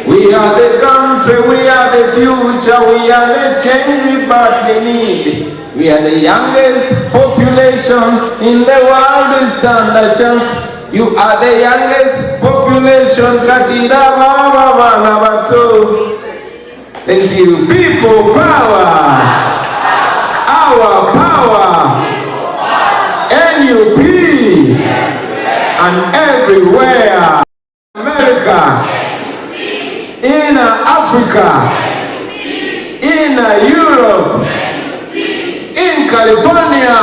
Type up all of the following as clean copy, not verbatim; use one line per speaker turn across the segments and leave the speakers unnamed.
We are the country, we are the future, we are the change we badly need. We are the youngest population in the world, we stand a chance. You are the youngest population, Katira Baba Bato. Thank you. People power. Our power. NUP. And everywhere. America. In Africa. In Europe. In California.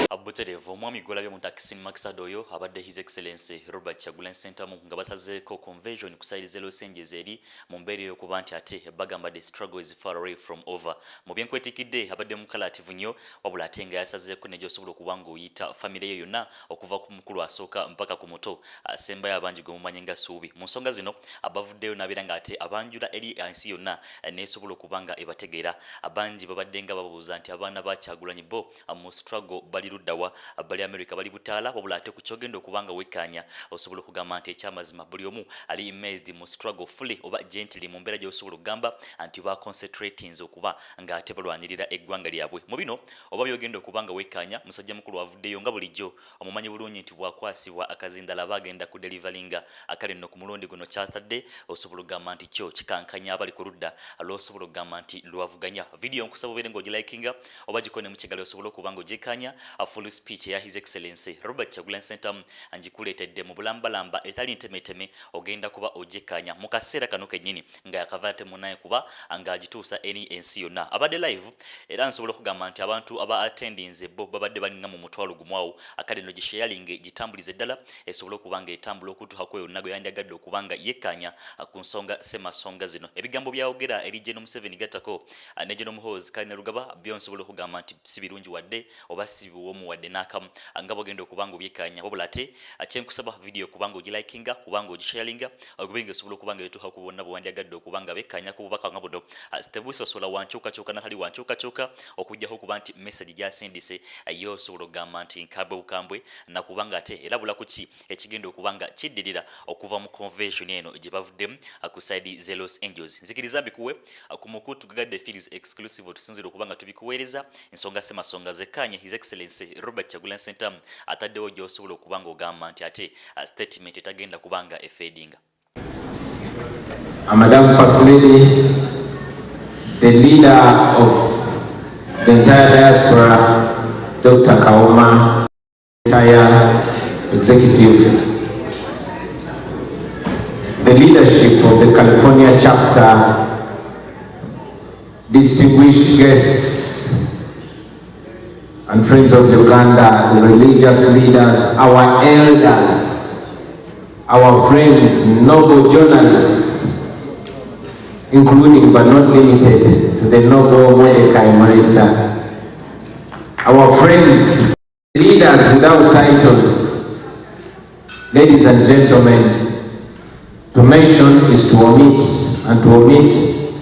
Abuterevu omwami gwalabye mu takisi Maxad oyo abadde His Excellency Robert Kyagulanyi Ssentamu nga basazeeko convention kusayiriza Los Angeles eri mu mbeera y'okuba nti ate bagamba the struggle is far away from over. Mu byenkwetikidde abadde mukalativu nnyo wabula ate nga yasazeeko ne gy'osobola okuba ng'oyita famire ye yonna okuva ku mukulu asooka mpaka ku muto asembayo abangi gwe mumanye nga Suubi. Mu nsonga zino abavuddeyo n'abeera ng'ate abanjula eri ensi yonna n'esobola okuba nga ebategeera. Abangi babadde nga babuuza nti abaana ba Kyagulanyi bo mu struggle bali luddawa bali America bali butaala wabula ate ku kyogenda okubanga wekkaanya osobola okugamba nti ekyamazima buli omu ali immersed mu struggle fully oba gently mu mbeera gy'osobola okugamba nti ba concentrating okuba nga ate balwanirira eggwanga lyabwe. Mu bino oba byogenda okubanga wekkaanya musajja mukulu avuddeyo nga bulijjo omumanyi bulungi nti bwakwasibwa akazindala bagenda ku delivaringa akale nno ku mulundi guno kyatadde osobola okugamba nti kyo kikankanya abali ku ludda lw'osobola okugamba nti lwavuganya. Video nkusaba obeere ng'ogilikinga oba gikone mu kigali osobola okubanga ogikkaanya full speech ya His Excellency Robert Kyagulanyi Ssentamu angikuleetedde mu bulambalamba etali ntemeteme ogenda kuba ogikkaanya mu kaseera kano kennyini nga yakavaate munaye kuba nga agituusa eri ensi yonna. Abadde live era nsobola okugamba nti abantu aba attendinze bo babadde balinga mu mutwalo gumwawo akale no gisharing gitambulize ddala esobola okubanga etambula okutuuka kwe yonna gwe yandiyagadde okubanga yekkaanya ku nsonga semasonga zino. Ebigambo byawogera eri Gen.M7 Ekiddako ne Gen.M Kanya Rugaba byonsobola okugamba nti si birungi wadde oba si biwomu wadde n'akamu nga bwogenda okubanga obyekkaanya wabula ate akyenkusaba video kubanga ogilikinga kubanga ogisharinga okubanga osobola okubanga etuuka ku bonna bwandyagadde okubanga bekkaanya ku bubaka nga buno tebusosola wankyukakyuka natali wankyukakyuka okujjako okuba nti message gyasindise yo osobola okugamba nti nkambwe bukambwe nakubanga ate erabula ku ki ekigenda okubanga kiddirira okuva mu convention eno gye bavuddemu ku side ze Los Angeles. Nzikiriza mbikuwe ku mukutu gagadde feels exclusive tusinzira okubanga tubikuweereza ensonga semasonga zekkaanya His Excellency Robert Kyagulanyi Ssentamu ataddewo gy'osobola okubanga ogamba nti ate statement etagenda kubanga efeedinga.
Madam First Lady, the leader of the entire diaspora, Dr. Kauma, entire executive, the leadership of the California chapter, distinguished guests and friends of Uganda, the religious leaders, our elders, our friends, noble journalists, including but not limited to the noble Mordecai Marisa, our friends, leaders without titles, ladies and gentlemen, to mention is to omit, and to omit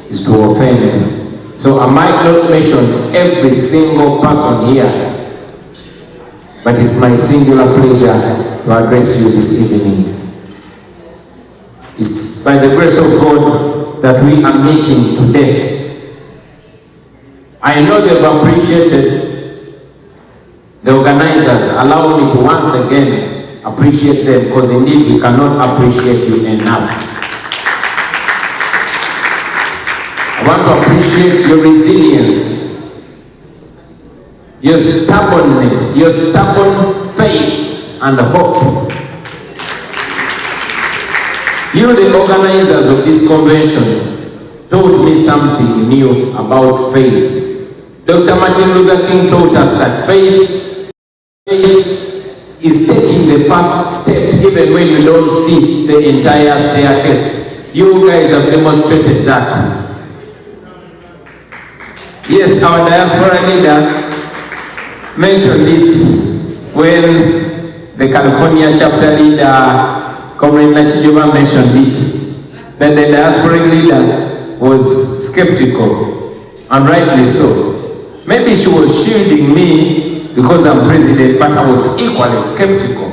is to offend. So I might not mention every single person here, but it's my singular pleasure to address you this evening. It's by the grace of God that we are meeting today. I know they've appreciated the organizers. Allow me to once again appreciate them, because indeed we cannot appreciate you enough. I want to appreciate your resilience, your stubbornness, your stubborn faith and hope. You, the organizers of this convention, taught me something new about faith. Dr. Martin Luther King taught us that faith is taking the first step even when you don't see the entire staircase. You guys have demonstrated that. Yes, our diaspora leader mentioned it when the California chapter leader, Comrade Nachijuba, mentioned it, that the diaspora leader was skeptical, and rightly so. Maybe she was shielding me because I'm president, but I was equally skeptical.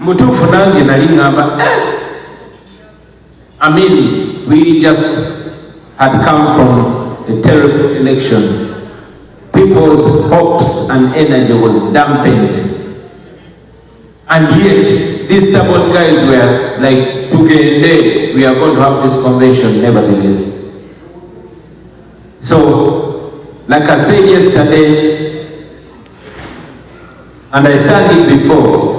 mutuufu nange nali ngamba I mean, we just had come from a terrible election. People's hopes and energy was dampened. And yet, these stubborn guys were like, Tugende, we are going to have this convention nevertheless. So, like I said yesterday, and I said it before,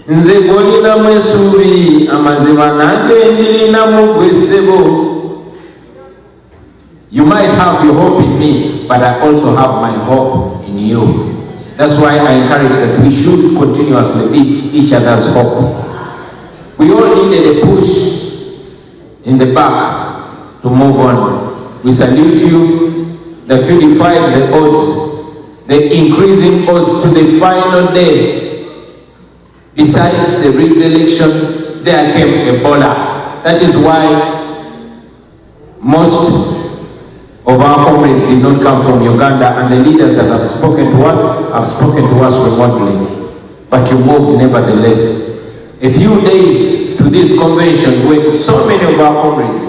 nze golina mwesubi amazima nange ndirina mugwesebo. You might have your hope in me, but I also have my hope in you. That's why I encourage that we should continuously be each other's hope. We all needed a push in the back to move on. We salute you that you defied the odds, the increasing odds to the final day. Besides the rigged election, there came Ebola. That is why most of our comrades did not come from Uganda, and the leaders that have spoken to us have spoken to us remotely. But you moved nevertheless. A few days to this convention when so many of our comrades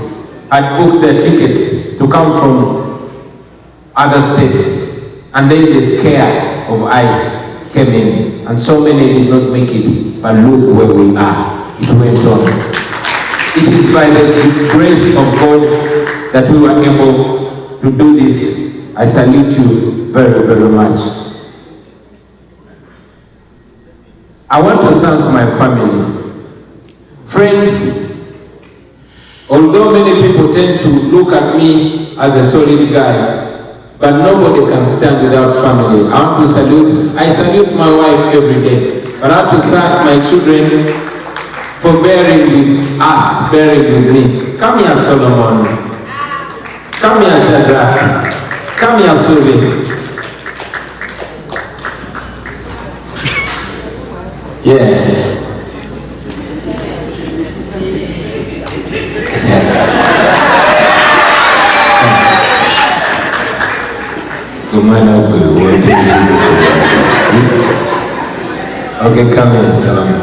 had booked their tickets to come from other states, and then the scare of ICE came in, and so many did not make it. But look where we are. It went on. It is by the grace of God that we were able to do this. I salute you very, very much. I want to thank my family. Friends, although many people tend to look at me as a solid guy, but nobody can stand without family. I want to salute, I salute my wife every day. But I want to thank my children for bearing with us, bearing with me. Come here, Solomon. Come here, Shadrach. Come here, Subi. Yeah. Okay, come here, Solomon.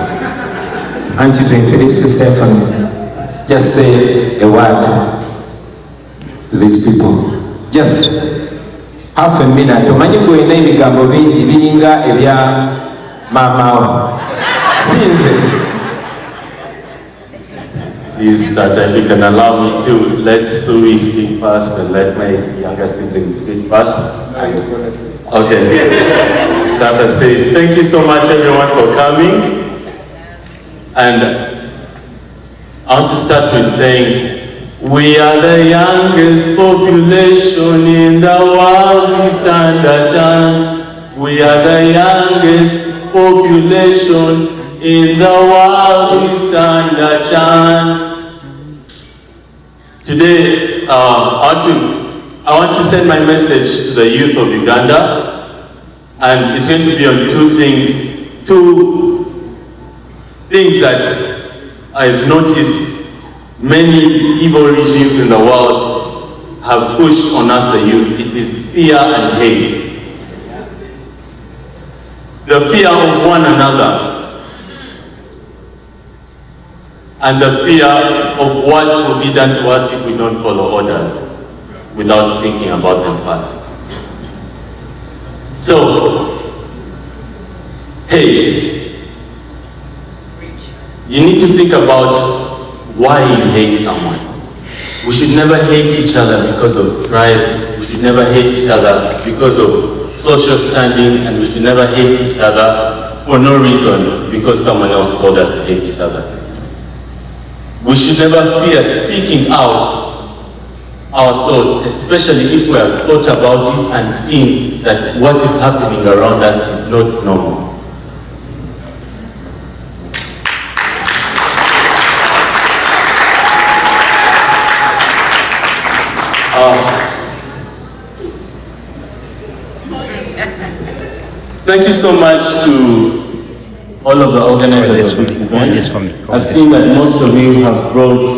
I want you to introduce yourself and just say a word to these people. Just half a minute. Omanyi gwe ina ebigambo bingi biringa ebya mama sinze.
Please, Tata, if you can allow me to let Suri speak first and let my younger sibling speak first. Okay. Tata says, thank you so much everyone for coming. And I want to start with saying, we are the youngest population in the world, we stand a chance. We are the youngest population in the world, we stand a chance. Today, I want to send my message to the youth of Uganda, and it's going to be on two things that I've noticed many evil regimes in the world have pushed on us, the youth. It is fear and hate. The fear of one another and the fear of what will be done to us if we don't follow orders without thinking about them first. So, hate. You need to think about why you hate someone. We should never hate each other because of pride. We should never hate each other because of social standing, and we should never hate each other for no reason because someone else told us to hate each other. We should never fear speaking out our thoughts, especially if we have thought about it and seen that what is happening around us is not normal. Thank you so much to all of the organizers of this event. I think that most of you have brought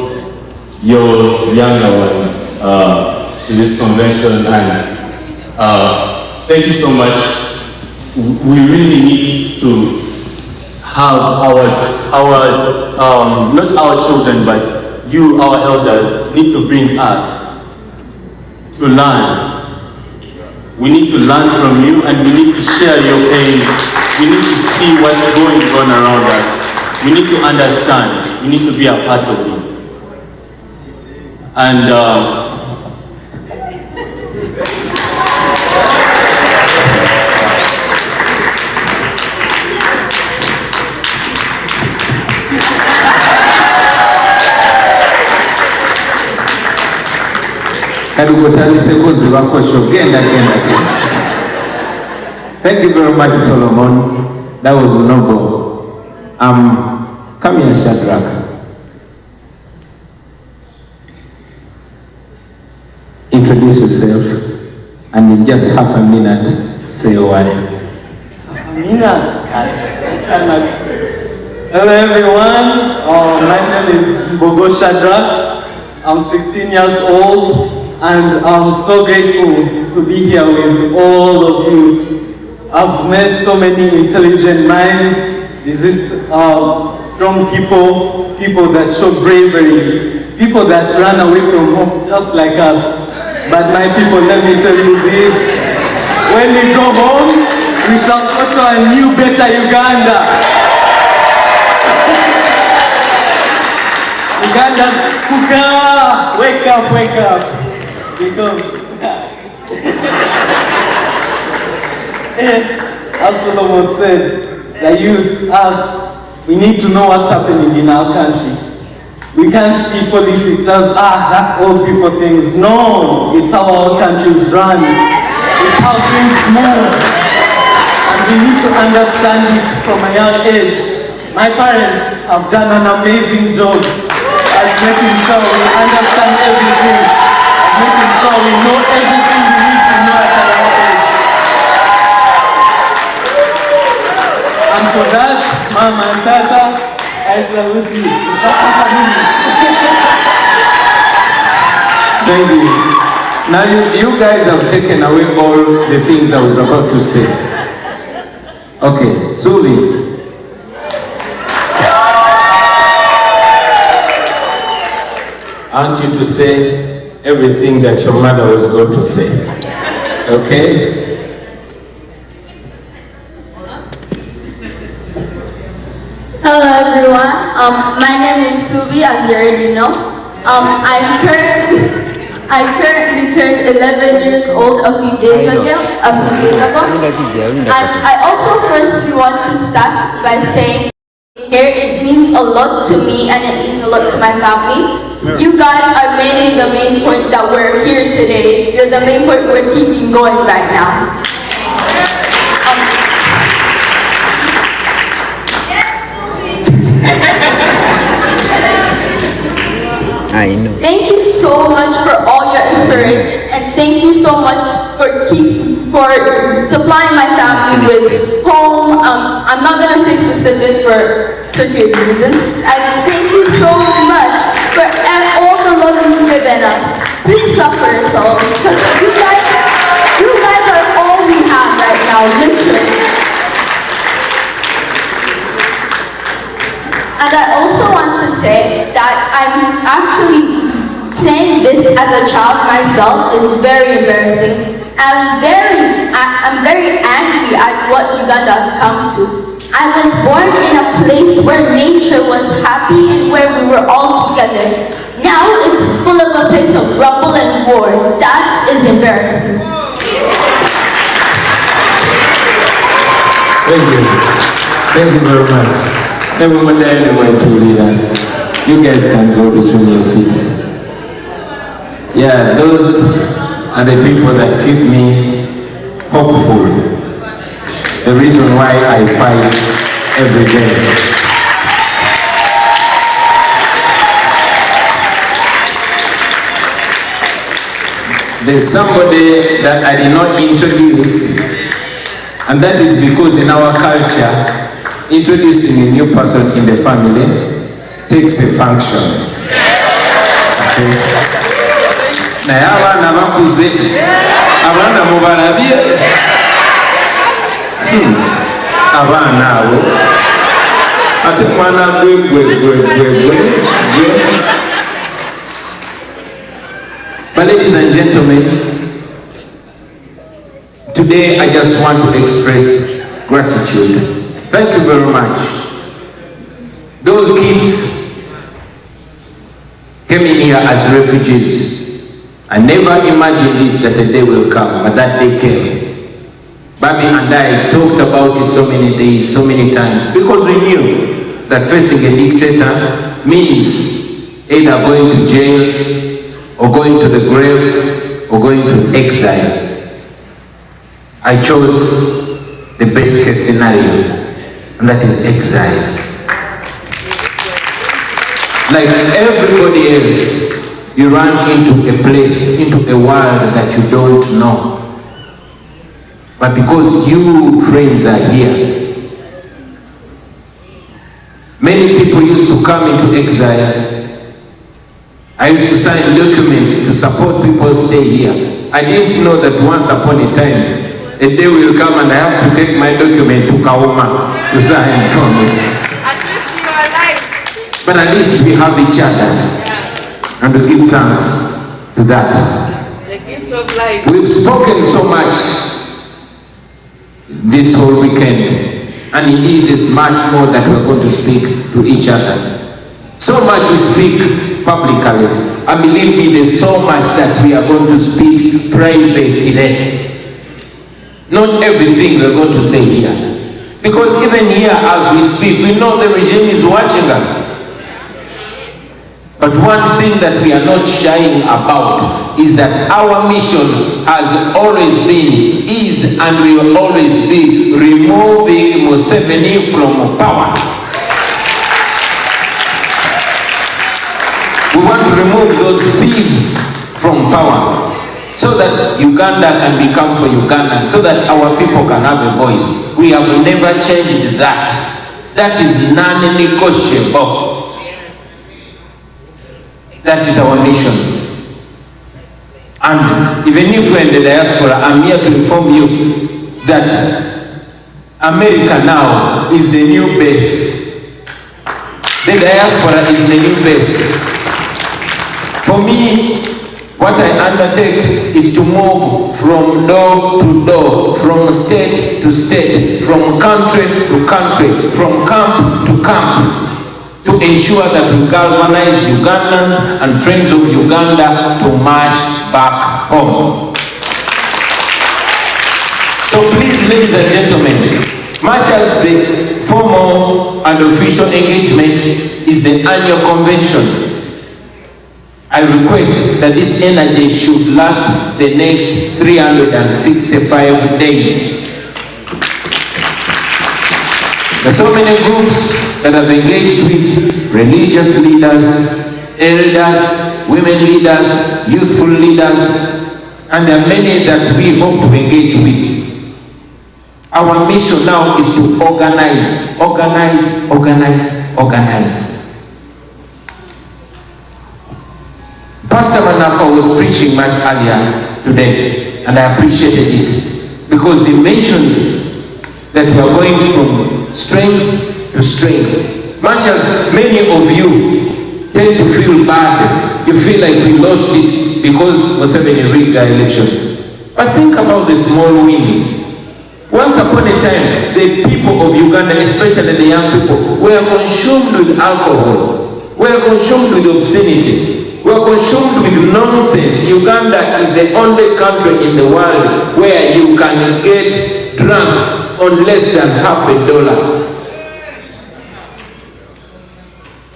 your younger ones to this convention, and thank you so much. We really need to have not our children, but you, our elders, need to bring us to learn. We need to learn from you, and we need to share your pain. We need to see what's going on around us. We need to understand. We need to be a part of it. And
Thank you very much, Solomon. That was noble. Come here, Shadrach. Introduce yourself, and in just half a minute, say a word.
Hello everyone, my name is Shadrach. I'm 16 years old, and I'm so grateful to be here with all of you. I've met so many intelligent minds, strong people, people that show bravery, people that run away from home just like us. But my people, let me tell you this, when we go home, we shall go to a new, better Uganda. Uganda's kuka, wake up, because as Solomon said, the youth, us, we need to know what's happening in our country. We can't see politics as, that's old people things. No, it's how our countries run. It's how things move. And we need to understand it from a young age. My parents have done an amazing job at making sure we understand everything, making sure we know everything we need to know at our age. And for that, Mama and Tata, I salute you.
Thank you. Now you guys have taken away all the things I was about to say. Okay, Suvi. I want you to say everything that your mother was going to say. Okay?
Hello everyone, my name is Subi, as you already know. I currently turned 11 years old a few days ago. And I also firstly want to start by saying here it means a lot to me and it means a lot to my family. You guys are mainly the main point that we're here today. You're the main point we're keeping going right now.
I know.
Thank you so much for all your inspiration, and thank you so much for supplying my family with home. I'm not gonna say specific for security reasons. And thank you so much for all the love you've given us. Please clap for yourselves, because you guys are all we have right now, literally. And I also want to say that I'm actually saying this as a child myself is very embarrassing. I'm very angry at what Uganda has come to. I was born in a place where nature was happy and where we were all together. Now it's full of a place of rumble and war. That is embarrassing.
Thank you. Thank you very much. Everyone there, anyone to leader. You guys can go between your seats. Yeah, those are the people that keep me hopeful. The reason why I fight every day. There's somebody that I did not introduce, and that is because in our culture, introducing a new person in the family takes a function. Okay? Naye abaana bakuze, abaana mubalabye. Abaana abo ate mwana gwe. But ladies and gentlemen, today I just want to express gratitude. Thank you very much. Those kids came in here as refugees. I never imagined it that a day will come, but that day came. Bobby and I talked about it so many days, so many times, because we knew that facing a dictator means either going to jail, or going to the grave, or going to exile. I chose the best case scenario, and that is exile. Like everybody else, you run into a place, into a world that you don't know. But because you friends are here, many people used to come into exile. I used to sign documents to support people stay here. I didn't know that once upon a time, a day will come and I have to take my document to Kauma to sign for me.
At least you are alive.
But at least we have each other. And we give thanks to that.
The gift of life.
We've spoken so much this whole weekend. And indeed there's much more that we're going to speak to each other. So much we speak publicly. And believe me, there's so much that we are going to speak privately. Not everything we're going to say here. Because even here as we speak, we know the regime is watching us. But one thing that we are not shying about is that our mission has always been, is, and will always be removing Museveni from power. We want to remove those thieves from power, so that Uganda can become for Uganda, so that our people can have a voice. We have never changed that. That is non-negotiable. That is our mission. And even if we're in the diaspora, I'm here to inform you that America now is the new base. The diaspora is the new base. For me, what I undertake is to move from door to door, from state to state, from country to country, from camp to camp, to ensure that we galvanize Ugandans and friends of Uganda to march back home. So please, ladies and gentlemen, much as the formal and official engagement is the annual convention, I request that this energy should last the next 365 days. There are so many groups that have engaged with religious leaders, elders, women leaders, youthful leaders, and there are many that we hope to engage with. Our mission now is to organize, organize, organize, organize. Pastor Manapa was preaching much earlier today, and I appreciated it because he mentioned that we are going from strength to strength. Much as many of you tend to feel bad, you feel like we lost it because Museveni rigged the election. But think about the small wins. Once upon a time, the people of Uganda, especially the young people, were consumed with alcohol, were consumed with obscenity, were consumed with nonsense. Uganda is the only country in the world where you can get drunk on less than $50.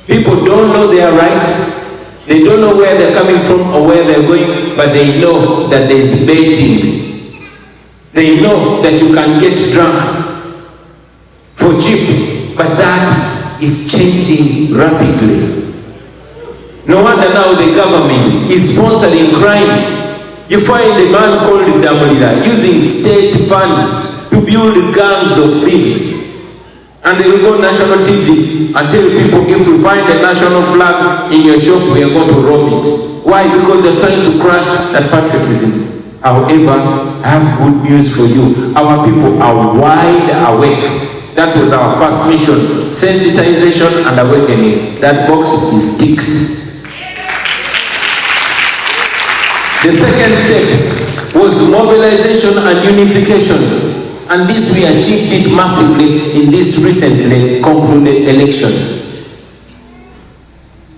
People don't know their rights. They don't know where they're coming from or where they're going, but they know that there's betting. They know that you can get drunk for cheap, but that is changing rapidly. No wonder now the government is sponsoring crime. You find a man called Damulira using state funds to build gangs of thieves. And they will go on national TV and tell people, if you find a national flag in your shop, we are going to rob it. Why? Because they're trying to crush that patriotism. However, I have good news for you. Our people are wide awake. That was our first mission, sensitization and awakening. That box is ticked. The second step was mobilization and unification. And this we achieved it massively in this recently concluded election.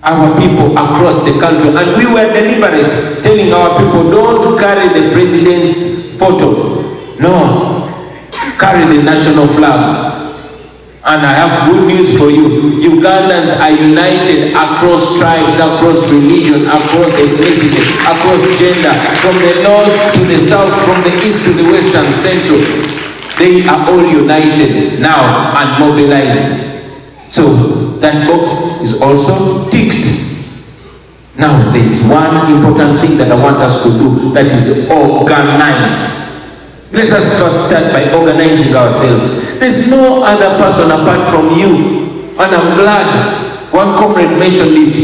Our people across the country, and we were deliberate, telling our people, don't carry the president's photo. No, carry the national flag. And I have good news for you. Ugandans are united across tribes, across religion, across ethnicity, across gender, from the north to the south, from the east to the west and central. They are all united now and mobilized. So that box is also ticked. Now there is one important thing that I want us to do, that is organize. Let us first start by organizing ourselves. There's no other person apart from you. And I'm glad one comrade mentioned it.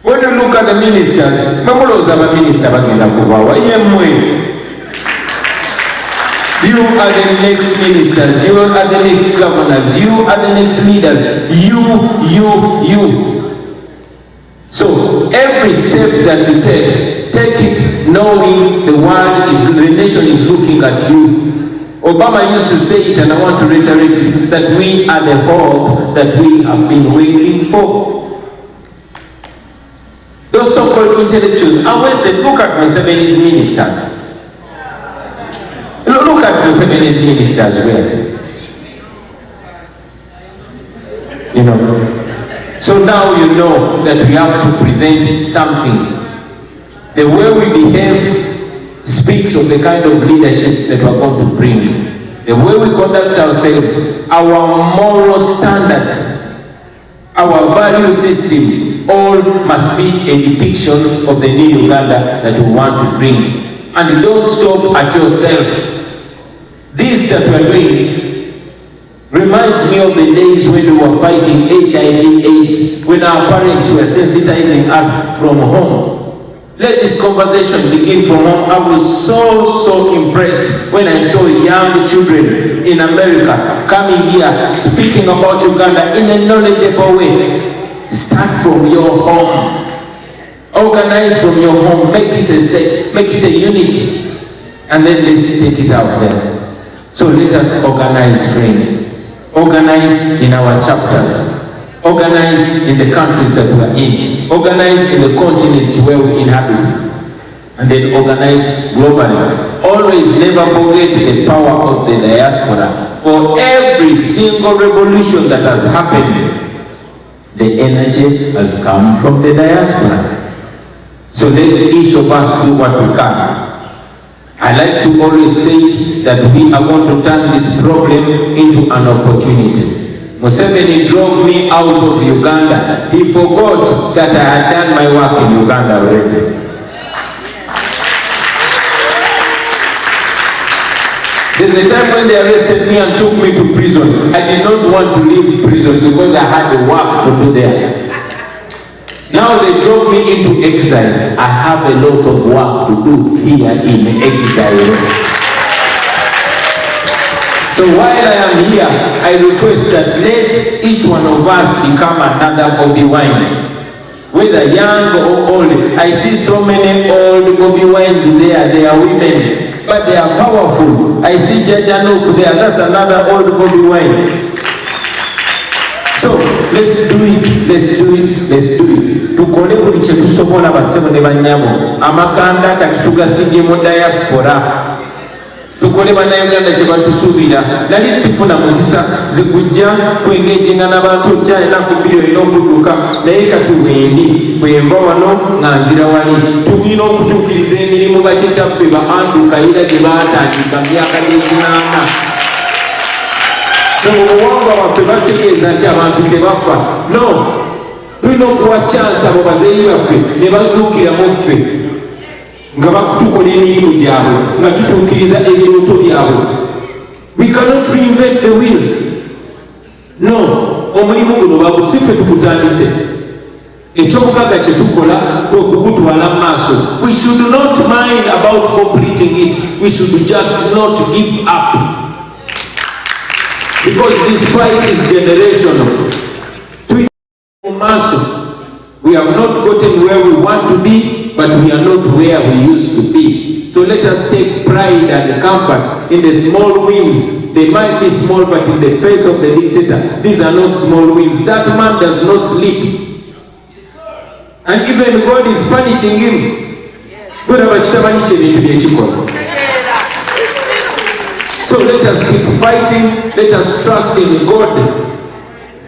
When you look at the ministers, you are the next ministers, you are the next governors, you are the next leaders. You. So every step that you take it knowing the nation is looking at you. Obama used to say it, and I want to reiterate it, that we are the hope that we have been waiting for. Those so-called intellectuals are wasted. Look at Museveni's ministers. Look at Museveni's ministers where? You know. So now you know that we have to present something. The way we behave speaks of the kind of leadership that we're going to bring. The way we conduct ourselves, our moral standards, our value system, all must be a depiction of the new Uganda that we want to bring. And don't stop at yourself. This that we're doing reminds me of the days when we were fighting HIV/AIDS, when our parents were sensitizing us from home. Let this conversation begin from home. I was so impressed when I saw young children in America coming here, speaking about Uganda in a knowledgeable way. Start from your home. Organize from your home. Make it a set, make it a unity. And then let's take it out there. So let us organize, friends. Organize in our chapters. Organize in the countries that we are in. Organize in the continents where we inhabit. And then organize globally. Always never forget the power of the diaspora. For every single revolution that has happened, the energy has come from the diaspora. So let each of us do what we can. I like to always say that we are going to turn this problem into an opportunity. Museveni drove me out of Uganda. He forgot that I had done my work in Uganda already. There's a time when they arrested me and took me to prison. I did not want to leave prison because I had the work to do there. Now they drove me into exile. I have a lot of work to do here in exile. So while I am here, I request that let each one of us become another Bobiwine. Whether young or old, I see so many old Bobiwines there. They are women, but they are powerful. I see Gen.M7 there. That's another old Bobiwine. So let's do it. Tukole buli kye tusobola basebo ne banyabo. Amakanda kati tugasige mu diaspora. Tukole bannayuganda kye batusuubira. Nali sifuna mukisa zikujja kwengejenga n'abantu ojja ennaku bbiri olina okudduka naye kati wendi bwe mva wano nga nzira wali. Tulina okutuukiriza emirimu bakitaffe ba Andrew Kayira gye baatandika mu myaka gy'ekinaana. Obuwangwa bwaffe bategeeza nti abantu tebafa. No, tulina okuwa chance abo bazeeyi baffe ne bazuukira mu ffe nga bakutukola emirimu gyabwe nga tutuukiriza ebirooto byabwe. We cannot reinvent the wheel. No, omulimu guno siffe tukutandise. Ekyobugagga kye tukola kwe kugutwala mu maaso. We should not mind about completing it. We should just not give up. because this fight is generational. We have not gotten where we want to be, but we are not where we used to be. So let us take pride and comfort in the small wins. They might be small, but in the face of the dictator, these are not small wins. That man does not sleep. And even God is punishing him. So let us keep fighting. Let us trust in God.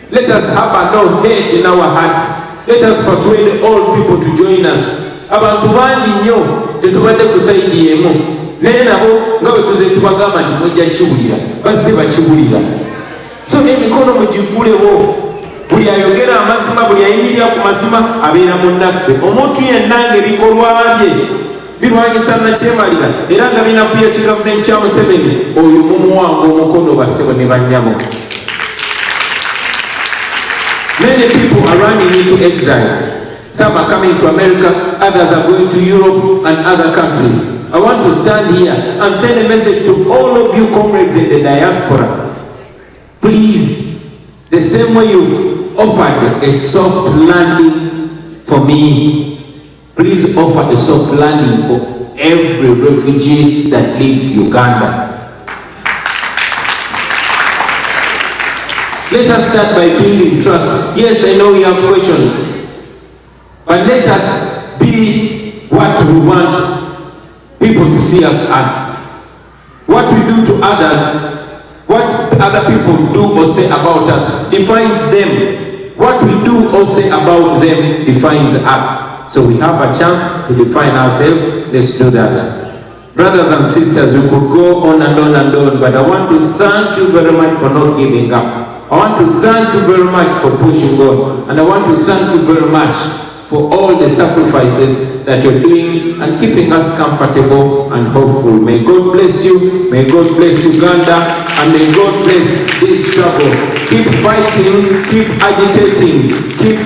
Let us have no hate in our hearts. Let us persuade all people to join us. Abantu bangi nnyo tetubadde kusaidiyeemu naye nabo nga bwe tuze tubagamba nti mujja kiwulira bazze bakiwulira. So emikono mugigulewo, buli ayogera amazima, buli ayimirira ku mazima abeera munnaffe. Omuntu yenna ng'ebikolwa bye birwanyisa nakyemalira era nga binafuya kigavumenti kya Museveni, oyo mumuwanga omukono bassebo ne bannyabo. Many people are running into exile. Some are coming to America, others are going to Europe and other countries. I want to stand here and send a message to all of you comrades in the diaspora. Please, the same way you've offered a soft landing for me, please offer a soft landing for every refugee that leaves Uganda. Let us start by building trust. Yes, I know we have questions, but let us be what we want people to see us as. What we do to others, what other people do or say about us defines them. What we do or say about them defines us. So we have a chance to define ourselves. Let's do that. Brothers and sisters, we could go on and on and on, but I want to thank you very much for not giving up. I want to thank you very much for pushing on, and I want to thank you very much for all the sacrifices that you're doing and keeping us comfortable and hopeful. May God bless you, may God bless Uganda, and may God bless this struggle. Keep fighting, keep agitating, keep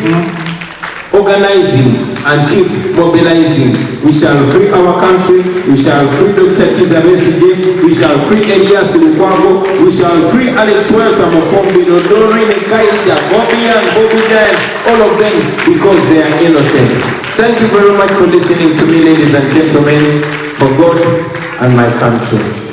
organizing, and keep mobilizing. We shall free our country, we shall free Dr. Kizza Besigye, we shall free Elias Lukwago, we shall free Alex Wells, Amokombi, Doreen, Kaija, Bobiwine, Bobiwine, all of them, because they are innocent. Thank you very much for listening to me, ladies and gentlemen, for God and my country.